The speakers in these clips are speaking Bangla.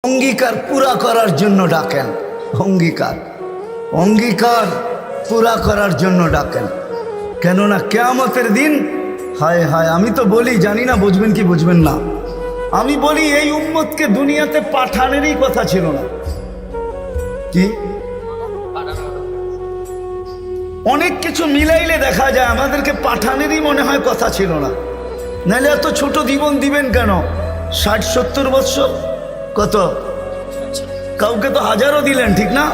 অঙ্গীকার পুরা করার জন্য ডাকেন। অঙ্গীকার অঙ্গীকার পুরা করার জন্য ডাকেন। কেননা কিয়ামতের দিন, হায় হায়, আমি তো বলি, জানি না বুঝবেন কি বুঝবেন না, আমি বলি এই উম্মতকে দুনিয়াতে পাঠানেরই কথা ছিল না। কি অনেক কিছু মিলাইলে দেখা যায় আমাদেরকে পাঠানেরই মনে হয় কথা ছিল না। নাহলে এত ছোট জীবন দিবেন কেন? 60-70 বৎসর, কত কাউকে তো হাজারও দিলেন, ঠিক না?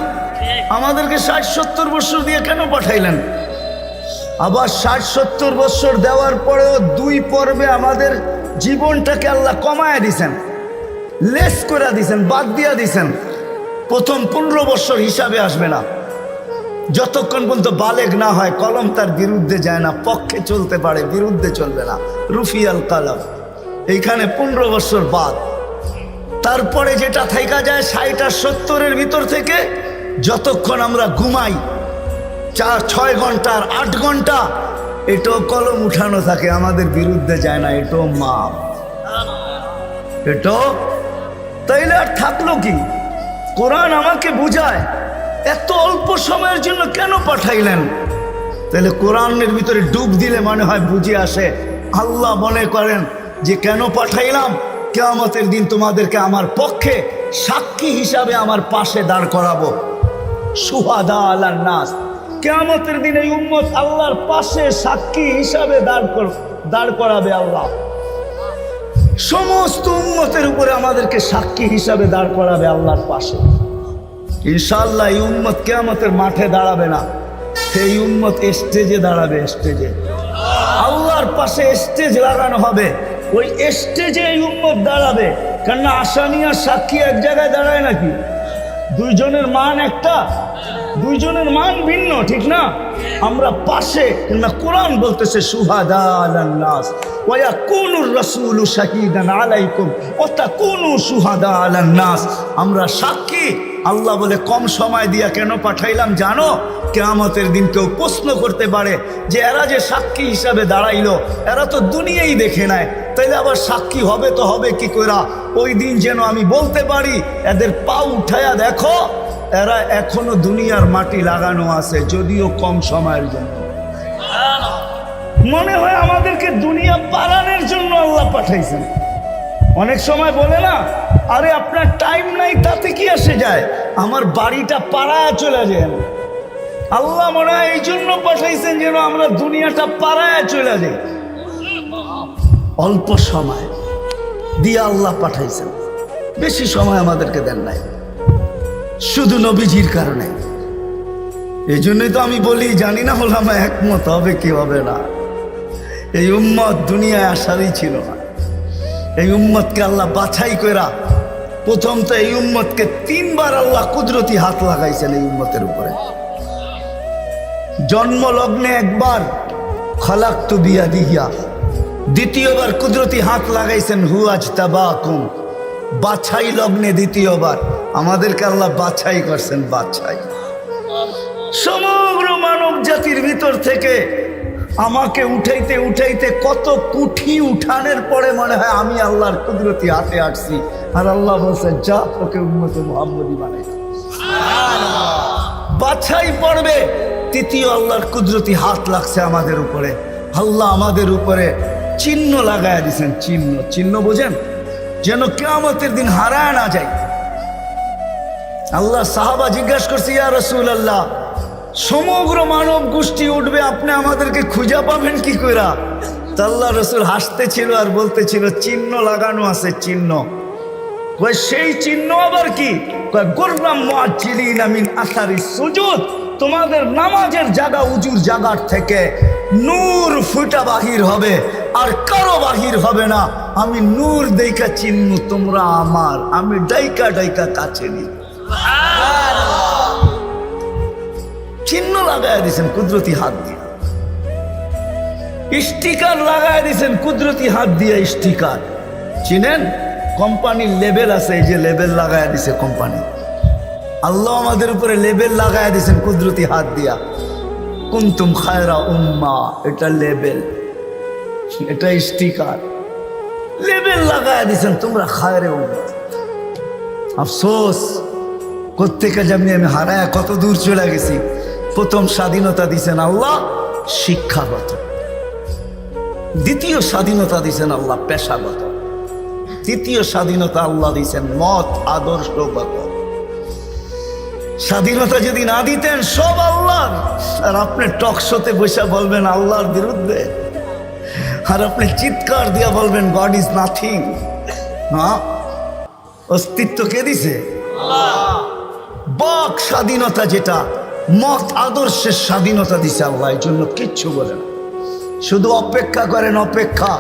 আমাদেরকে 60-70 বৎসর দিয়ে কেন পাঠাইলেন? আবার 60-70 বৎসর দেওয়ার পরেও 2 পর্বে আমাদের জীবনটাকে আল্লাহ কমায় দিছেন, লেস করে দিছেন, বাদ দিয়া দিছেন। প্রথম 15 বৎসর হিসাবে আসবে না, যতক্ষণ পর্যন্ত বালেগ না হয়, কলম তার বিরুদ্ধে যায় না, পক্ষে চলতে পারে, বিরুদ্ধে চলবে না, রুফিয়াল কালাম। এইখানে 15 বৎসর বাদ। তারপরে যেটা থাইকা যায় 60 আর 70-এর ভিতর থেকে, যতক্ষণ আমরা ঘুমাই 4-6 ঘন্টা আর 8 ঘন্টা, এটাও কলম উঠানো থাকে, আমাদের বিরুদ্ধে যায় না, এটাও মাপ, এটাও। তাইলে আর থাকলো কি? কোরআন আমাকে বুঝায় এত অল্প সময়ের জন্য কেন পাঠাইলেন। তাহলে কোরআনের ভিতরে ডুব দিলে মনে হয় বুঝে আসে। আল্লাহ মনে করেন যে কেন পাঠাইলাম, কিয়ামতের দিন তোমাদেরকে আমার পক্ষে সাক্ষী হিসাবে আমার পাশে দাঁড় করাবো। শুহাদা আলান নাস, কিয়ামতের দিন এই উম্মত আল্লাহর পাশে সাক্ষী হিসাবে দাঁড় করাবে আল্লাহ। সমস্ত উম্মতের উপরে আমাদেরকে সাক্ষী হিসাবে দাঁড় করাবে আল্লাহর পাশে। ইনশাআল্লাহ এই উম্মত কিয়ামতের মাঠে দাঁড়াবে না, এই উম্মত স্টেজে দাঁড়াবে। স্টেজে আল্লাহর পাশে স্টেজ লাগানো হবে, ওই স্টেজে এই উম্মত দাঁড়াবে। কেননা আসামি আর সাক্ষী এক জায়গায় দাঁড়ায় নাকি? দুইজনের মান একটা, দুইজনের মান ভিন্ন, ঠিক না? আমরা পাশে, না কোরআন বলতেছে শুহাদা আলান নাস ওয়া ইয়াকুনুর রাসূলু শাহীদান আলাইকুম ওয়া তাকুনু শুহাদা আলান নাস। আমরা সাক্ষী। আল্লাহ বলে কম সময় দিয়া কেন পাঠাইলাম জানো? কিয়ামতের দিন কেউ প্রশ্ন করতে পারে যে এরা যে সাক্ষী হিসাবে দাঁড়াইলো, এরা তো দুনিয়াই দেখে নেয়, তাইলে আবার সাক্ষী হবে তো হবে কি কইরা? ওই দিন যেন আমি বলতে পারি এদের পা উঠায়া দেখো, এরা এখনো দুনিয়ার মাটি লাগানো আছে, যদিও কম সময়ের জন্য। মনে হয় আমাদেরকে দুনিয়া পালানোর জন্য আল্লাহ পাঠাইছেন। অনেক সময় বলে না, আরে আপনার টাইম নাই, তাতে কি আসে যায়, আমার বাড়িটা পাড়ায় চলে যায়। আল্লাহ মনে হয় এই জন্য পাঠাইছেন যেন আমরা দুনিয়াটা পাড়ায় চলে যাই। অল্প সময় দিয়ে আল্লাহ পাঠাইছেন, বেশি সময় আমাদেরকে দেন নাই, শুধু নবীজির কারণে। এই জন্যই তো আমি বলি, জানি না ওলামা একমত হবে কি হবে না, এই উম্মত দুনিয়ায় আসারই ছিল না। এই উম্মতকে আল্লাহ বাছাই কইরা, প্রথম তো এই উম্মতকে 3 বার আল্লাহ কুদরতি হাত লাগাইছেন এই উম্মতের উপরে। জন্ম লগ্নে একবার খালাকতু বিয়াদিহি, দ্বিতীয়বার কুদরতি হাত লাগাইছেন হুয়াজতাবাকুম, বাছাই লগ্নে দ্বিতীয়বার আমাদেরকে আল্লাহ বাছাই করছেন। বাছাই সমগ্র মানব জাতির ভিতর থেকে আমাকে উঠাইতে উঠাইতে কত কুঠি উঠানের পরে মনে হয় আমি আল্লাহর কুদরতি হাতে আসছি, আর আল্লাহ বলছে যা তোকে উম্মতে মুহাম্মদী বানাই। বাছাই পড়বে তৃতীয় আল্লাহর কুদরতি হাত লাগছে আমাদের উপরে। আল্লাহ আমাদের উপরে চিহ্ন লাগায় দিয়েছেন। চিহ্ন, চিহ্ন বোঝেন, যেন কিয়ামতের দিন হারায় না যায়। আল্লাহ সাহাবা জিজ্ঞাসা করছে, ইয়া রাসূলুল্লাহ, সমগ্র মানব গোষ্ঠী উঠবে, আপনি আমাদেরকে খুঁজে পাবেন কি কইরা? তা আল্লাহ রাসূল হাসতেছিল আর বলতেছিল, চিহ্ন লাগানো আছে, চিহ্ন। কয় সেই চিহ্ন আবার কি? কয় গুররাম মুআজ্জিলিনা মিন আসারিস সুজুদ, তোমাদের নামাজের জায়গা, উজুর জায়গার থেকে নূর ফুটা বাহির হবে, আর কারো বাহির হবে না। আমি নূর দেইকা চিহ্ন, তোমরা আমার, আমি ডাইকা ডাইকা কাছে নি। চিহ্ন লাগায় দিয়েছেন কুদরতি হাত দিয়ে, স্টিকার লাগায় দিয়েছেন কুদরতি হাত দিয়ে। স্টিকার চিনেন? কোম্পানির লেবেল আছে, এই যে লেবেল লাগায় দিছে কোম্পানি। আল্লাহ আমাদের উপরে লেবেল লাগায় দিয়েছেন কুদরতি হাত দিয়া। কুনতুম খায়রা উম্মাহ, এটা লেবেল, এটা স্টিকার, লেবেল লাগায় দিয়েছেন তোমরা খায়রে উম্মাহ। আফসোস কোত্থেকে যেমনি আমি হারায় কত দূর চলে গেছি। প্রথম স্বাধীনতা দিছেন আল্লাহ শিক্ষাগত, দ্বিতীয় স্বাধীনতা দিছেন আল্লাহ পেশাগত, তৃতীয় স্বাধীনতা আল্লাহ দিছেন মত আদর্শগত। স্বাধীনতা যদি না দিতেন সব আল্লাহর, আর আপনি টকশোতে বসে বলবেন আল্লাহর বিরুদ্ধে, আর আপনি চিৎকার দিয়া বলবেন গড ইজ নাথিং। হ্যাঁ, অস্তিত্ব কে দিছে? বাক স্বাধীনতা যেটা, মত আদর্শের স্বাধীনতা দিছে আল্লাহ, এই জন্য কিচ্ছু বলে না, শুধু অপেক্ষা করেন অপেক্ষা।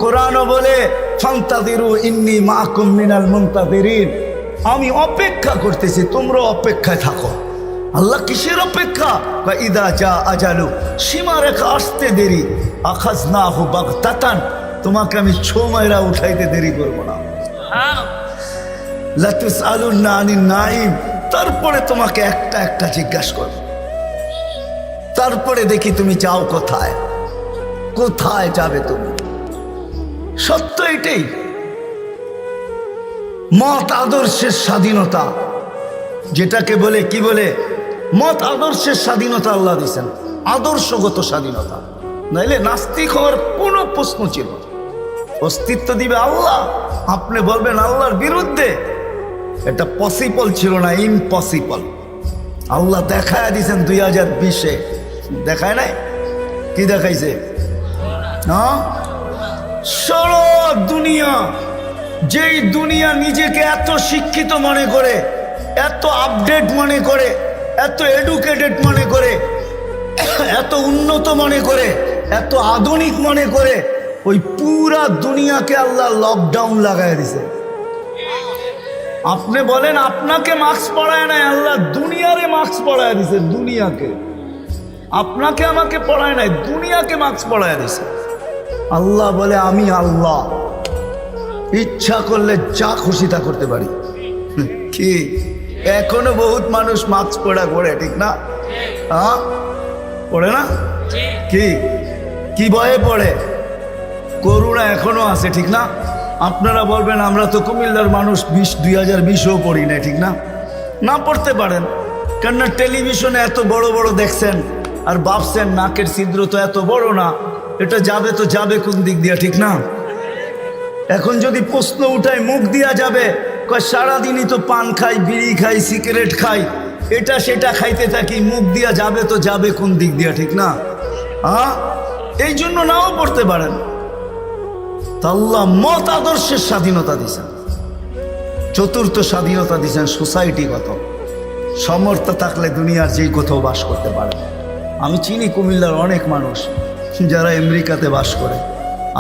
কোরআনও বলে ফান্তাযিরু ইন্নী মাআকুম মিনাল মুনতাযিরিন, আমি অপেক্ষা করতেছি তোমরা অপেক্ষায় থাকো। আল্লাহ কিসের অপেক্ষা? ইদা জা আজালু, সীমারেখা আসতে দেরি, আখাযনাহু বাগতাতান, তোমাকে আমি ছো মাইরা উঠাইতে দেরি করবো না। লা তুসআলুন্না আনিন নাঈম, তারপরে তোমাকে একটা একটা জিজ্ঞাসা করব, তারপরে দেখি তুমি যাও কোথায়, কোথায় যাবে তুমি। সত্য এটাই, মত আদর্শের স্বাধীনতা যেটাকে বলে, কি বলে, মত আদর্শের স্বাধীনতা আল্লাহ দিয়েছেন, আদর্শগত স্বাধীনতা, নাইলে নাস্তিক হওয়ার কোনো প্রশ্ন ছিল না। অস্তিত্ব দিবে আল্লাহ, আপনি বলবেন আল্লাহর বিরুদ্ধে, এটা পসিবল ছিল না, ইম্পসিবল। আল্লাহ দেখায় দিয়েছেন 2020-এ, দেখায় নাই? কি দেখাইছে? হ্যাঁ, সারা দুনিয়া, যেই দুনিয়া নিজেকে এত শিক্ষিত মনে করে, এত আপডেট মনে করে, এত এডুকেটেড মনে করে, এত উন্নত মনে করে, এত আধুনিক মনে করে, ওই পুরা দুনিয়াকে আল্লাহ লকডাউন লাগাই দিছে। আপনি বলেন আপনাকে মাস্ক পরায় নাই, আল্লাহ দুনিয়ারে মাস্ক পরায় দিছে, দুনিয়াকে। আপনাকে আমাকে পড়ায় নাই, দুনিয়াকে মাস্ক পরায় দিছে। আল্লাহ বলে আমি আল্লাহ, ইচ্ছা করলে যা খুশি তা করতে পারি। কি এখনো বহুত মানুষ মাস্ক পরা করে, ঠিক না? হ্যাঁ, পড়ে না? কি কি ভয়ে পড়ে? করুণা এখনো আছে, ঠিক না? আপনারা বলবেন আমরা তো কুমিল্লার মানুষ, 2020-ও পড়ি না, ঠিক না? না পড়তে পারেন, কেননা টেলিভিশনে এত বড় বড় দেখছেন, আর ভাবছেন নাকের ছিদ্র তো এত বড় না, এটা যাবে তো যাবে কোন দিক দিয়া, ঠিক না? এখন যদি প্রশ্ন উঠায় মুখ দিয়া যাবে, কয় সারাদিনই তো পান খাই, বিড়ি খাই, সিগারেট খাই, এটা সেটা খাইতে থাকি, মুখ দিয়া যাবে তো যাবে কোন দিক দিয়া, ঠিক না? হ্যাঁ, এই জন্য নাও পড়তে পারেন। আল্লাহ মত আদর্শের স্বাধীনতা দিয়েছেন। চতুর্থ স্বাধীনতা দিয়েছেন সোসাইটিগত, সমর্থ থাকলে দুনিয়ার যেই কোথাও বাস করতে পারে। আমি চিনি কুমিল্লার অনেক মানুষ যারা আমেরিকাতে বাস করে,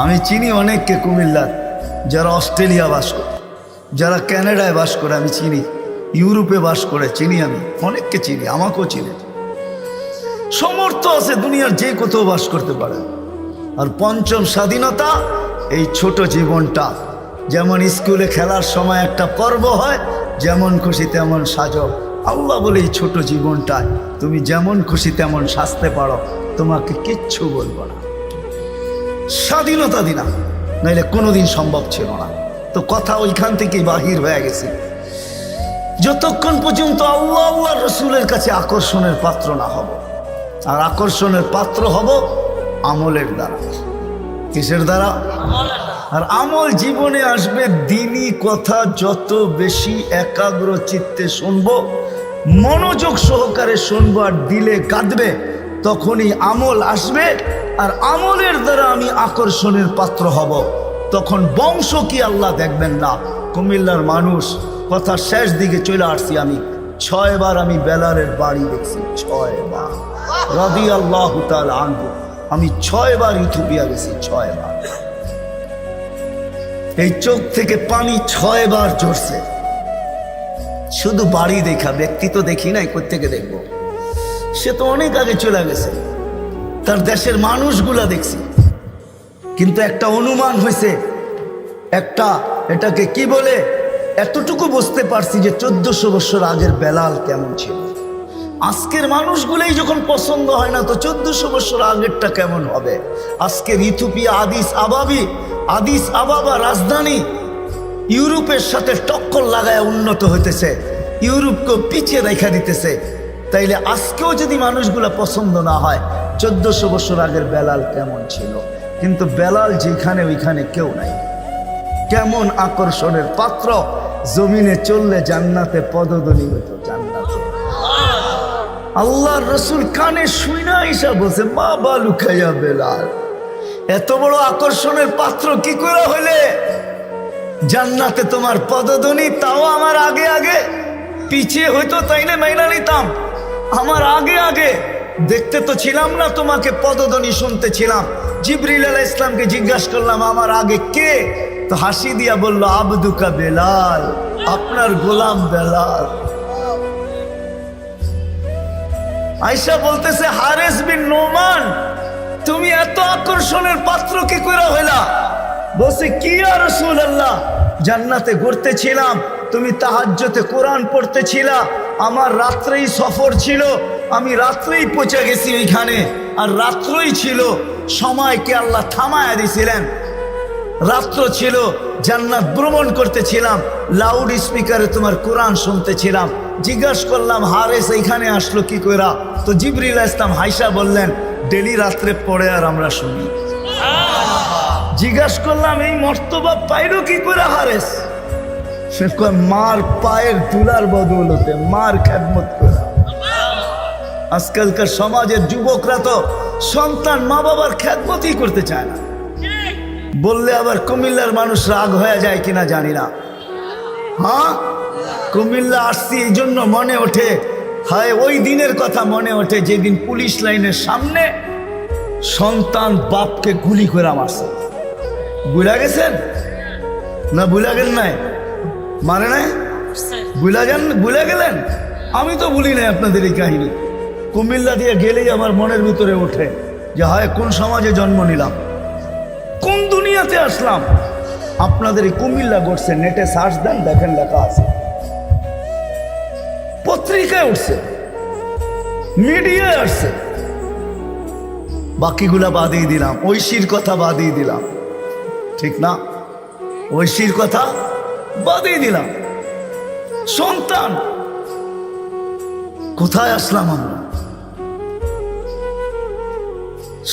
আমি চিনি অনেককে কুমিল্লার যারা অস্ট্রেলিয়া বাস করে, যারা ক্যানাডায় বাস করে, আমি চিনি ইউরোপে বাস করে, চিনি, আমি অনেককে চিনি, আমাকেও চিনি। সমর্থ আছে, দুনিয়ার যে কোথাও বাস করতে পারে। আর পঞ্চম স্বাধীনতা, এই ছোট জীবনটা, যেমন স্কুলে খেলার সময় একটা পর্ব হয়, যেমন খুশি তেমন সাজো। আল্লাহ বলে এই ছোট জীবনটায় তুমি যেমন খুশি তেমন সাজতে পারো, তোমাকে কিচ্ছু বলবো না। স্বাধীনতা দিনা, নাইলে কোনোদিন সম্ভব ছিল না। তো কথা ওইখান থেকেই বাহির হয়ে গেছে। যতক্ষণ পর্যন্ত আল্লাহ আল্লাহ রসুলের কাছে আকর্ষণের পাত্র না হব, আর আকর্ষণের পাত্র হব আমলের দ্বারা। কিসের দ্বারা? আর আমল জীবনে আসবে দ্বীনি কথা যত বেশি একাগ্র চিত্তে শুনবো, মনোযোগ সহকারে শুনবো, আর দিলে কাঁদবে, তখনই আমল আসবে। আর আমলের দ্বারা আমি আকর্ষণের পাত্র হব। তখন বংশ কি আল্লাহ দেখবেন না। কুমিল্লার মানুষ, কথা শেষ দিকে চলে আসছি, আমি 6 বার আমি বেলালের বাড়ি দেখছি, 6 বার রাদিয়াল্লাহু তাআলা আনহু। আমি 6 বার ইথিওপিয়া গেছি, 6 বার। এই চোখ থেকে পানি 6 বার ঝরছে, শুধু বাড়ি দেখা, ব্যক্তি তো দেখি নাই, কোত্থেকে দেখবো? সে তো অনেক আগে চলে গেছে, তার দেশের মানুষগুলা দেখছি। কিন্তু একটা অনুমান হয়েছে, একটা এটাকে কি বলে, এতটুকু বুঝতে পারছি যে 1400 বছর আগের বেলাল কেমন ছিল। আজকের মানুষগুলোই যখন পছন্দ হয় না, তো 1400 বছর আগেরটা কেমন হবে? আজকের ইথিওপিয়া আদিস আবাবা রাজধানী, ইউরোপের সাথে টক্কর লাগায় উন্নত হইতেছে, ইউরোপকেও পিছিয়ে রেখা দিতেছে। তাইলে আজকেও যদি মানুষগুলা পছন্দ না হয়, 1400 বছর আগের বেলাল কেমন ছিল? কিন্তু বেলাল যেখানে ওইখানে কেউ নাই। কেমন আকর্ষণের পাত্র, জমিনে চললে জান্নাতে পদধ্বনি হতো, জান্নাতে। আল্লাহর রসুল কানে শুইনা ঈশা বলছে, মা বালু খাইয়া বেলাল, এত বড় আকর্ষণের পাত্র কি করে হইলে? জান্নাতে তোমার পদধ্বনি, তাও আমার আগে আগে। পিছিয়ে হইতো তাইলে মাইনা নিতাম, আমার আগে আগে। দেখতে তো ছিলাম না, তোমাকে পদধ্বনি শুনতে ছিলাম। জিবরিল আলাইহিস সালামকে জিজ্ঞাসা করলাম, আমার আগে কে? তো হাসি দিয়া বলল, আবদুকা বেলাল, আপনার গোলাম বেলাল। আয়েশা বলতেছে, হারেস বিন নোমান, তুমি এত আকর্ষণের পাত্র কি করে হইলা? বলছে, কি ইয়া রাসূলুল্লাহ, জান্নাতে ঘুরতেছিলাম, তুমি তাহাজ্জুদে কোরআন পড়তেছিলা, আমার রাত্রেই সফর ছিল, আমি রাত্রেই পৌঁছে গেছি ওইখানে, আর রাত্রই ছিল, সময়কে আল্লাহ থামায়া দিছিলেন। রাত্র ছিল, জান্নাত ভ্রমণ করতেছিলাম, লাউড স্পিকারে তোমার কোরআন শুনতেছিলাম। জিজ্ঞাসা করলাম, হারেস এইখানে আসলো কি কইরা? তো জিবরিল আলাইহিস সালাম হাইসা বললেন, ডেলি রাত্রে পড়ে আর আমরা শুনি। জিজ্ঞাসা করলাম, এই মর্তবা পাইলো কি করে হারেস? সে কয়, মার পায়ের তুলার বদৌলতে, মার খেদমত করে। আজকালকার সমাজের যুবকরা তো সন্তান মা বাবার খেদমতই করতে চায় না। বললে আবার কুমিল্লার মানুষ রাগ হয়ে যায় কিনা জানি না। হ্যাঁ, কুমিল্লা আসছি এই জন্য মনে ওঠে, হায় ওই দিনের কথা মনে ওঠে যেদিন পুলিশ লাইনের সামনে সন্তান বাপকে গুলি করে মারছে। বুঝা গেছেন না? বুঝা গেল নাই? মানে নাই? বুঝা গেলেন? আমি তো ভুলি নাই আপনাদের এই কাহিনী। কুমিল্লা দিয়ে গেলেই আমার মনের ভিতরে ওঠে যে হায় কোন সমাজে জন্ম নিলাম, কোন দুনিয়াতে আসলাম। আপনাদের এই কুমিল্লা ঘটছে, নেটে সার্চ দেন, দেখেন লেখা আছে, পত্রিকায় উঠছে, মিডিয়ায় আসছে। বাকিগুলা বাদিয়ে দিলাম, ঐশীর কথা বাদিয়ে দিলাম, ঠিক না? ঐশীর কথা বাদিয়ে দিলাম। সন্তান, কোথায় আসলাম আমরা?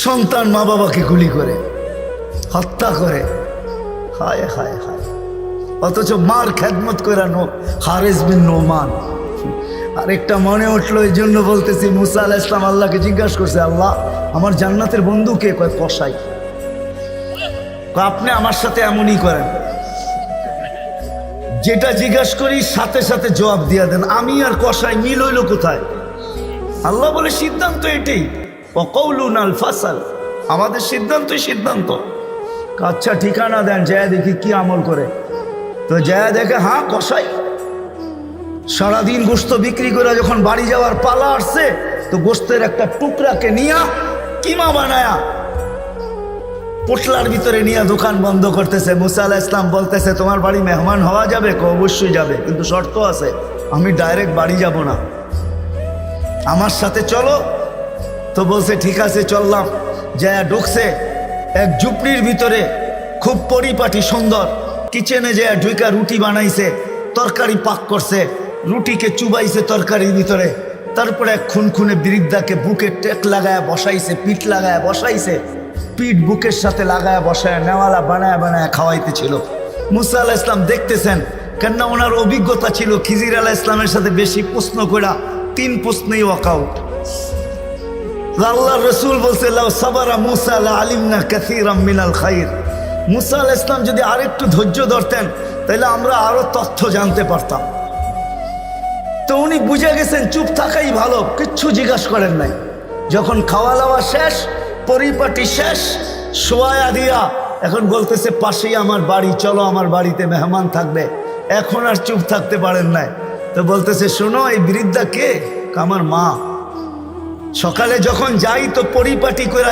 সন্তান মা বাবাকে গুলি করে, হত্যা করে, হায় হায় হায়। অথচ মার খেদমত করে হারেস বিন নোমান। আরেকটা মনে উঠলো, এই জন্য বলতেছি, মুসা আলাইহিস সালাম আল্লাহকে জিজ্ঞাসা করছে, আল্লাহ আমার জান্নাতের বন্ধু কে? কয় কসাই। আপনি আমার সাথে এমনই করেন, যেটা জিজ্ঞাসা করি সাথে সাথে জবাব দিয়া দেন, আমি আর কসাই মিল হইল কোথায়? আল্লাহ বলে, সিদ্ধান্ত এটাই, ওয়াকাউলুন আল ফাসাল, আমাদের সিদ্ধান্তই সিদ্ধান্ত। আচ্ছা ঠিকানা দেন, যায় দেখি কি আমল করে। তো যায় দেখে, হ্যাঁ কসাই। সারাদিন গোস্ত বিক্রি করে যখন বাড়ি যাওয়ার পালা আসছে, তো গোস্তের একটা টুকরাকে নিয়া কিমা বানায়া পোটলার ভিতরে নিয়ে দোকান বন্ধ করতেছে। মুসা আলাইহিস সালাম বলতেছে, তোমার বাড়ি মেহমান হওয়া যাবে? অবশ্যই যাবে, কিন্তু শর্ত আছে, আমি ডাইরেক্ট বাড়ি যাব না, আমার সাথে চলো। তো বলছে ঠিক আছে চললাম। যায় ঢুকছে এক ঝুপড়ির ভিতরে, খুব পরিপাটি সুন্দর। কিচেনে যায় ঢুকা রুটি বানাইছে, তরকারি পাক করছে, রুটিকে চুবাইছে তরকারির ভিতরে। তারপরে এক খুনখুনে বৃদ্ধাকে বুকে টেক লাগায় বসাইছে, পিঠ লাগায় বসাইছে, পিঠ বুকের সাথে লাগায় বসায় নেওয়ালা বানায় বানায় খাওয়াইতেছিল। মুসা আলাইহিস সালাম দেখতেছেন, কেননা ওনার অভিজ্ঞতা ছিল খিজির আলাইহিস সালামের সাথে বেশি প্রশ্ন করা, 3 প্রশ্নেই ওয়াকআউট। আল্লাহর রাসূল বলছে, লাউ সাবারা মুসা লা আলিমনা কাসীরাম মিনাল খাইর। মুসা আলাইহিস সালাম যদি আরেকটু ধৈর্য ধরতেন, তাহলে আমরা আরো তথ্য জানতে পারতাম। তো উনি বুঝে গেছেন চুপ থাকাই ভালো, কিচ্ছু জিজ্ঞাসা করেন নাই। যখন খাওয়া দাওয়া শেষ, পরিপাটি শেষ, শোয়া দিয়া এখন বলতেছে, পাশেই আমার বাড়ি, চলো আমার বাড়িতে মেহমান থাকবে। এখন আর চুপ থাকতে পারেন নাই। তো বলতেছে, শোনো এই বৃদ্ধা কে? আমার মা। সকালে যখন যাই তো পরিপাটি করে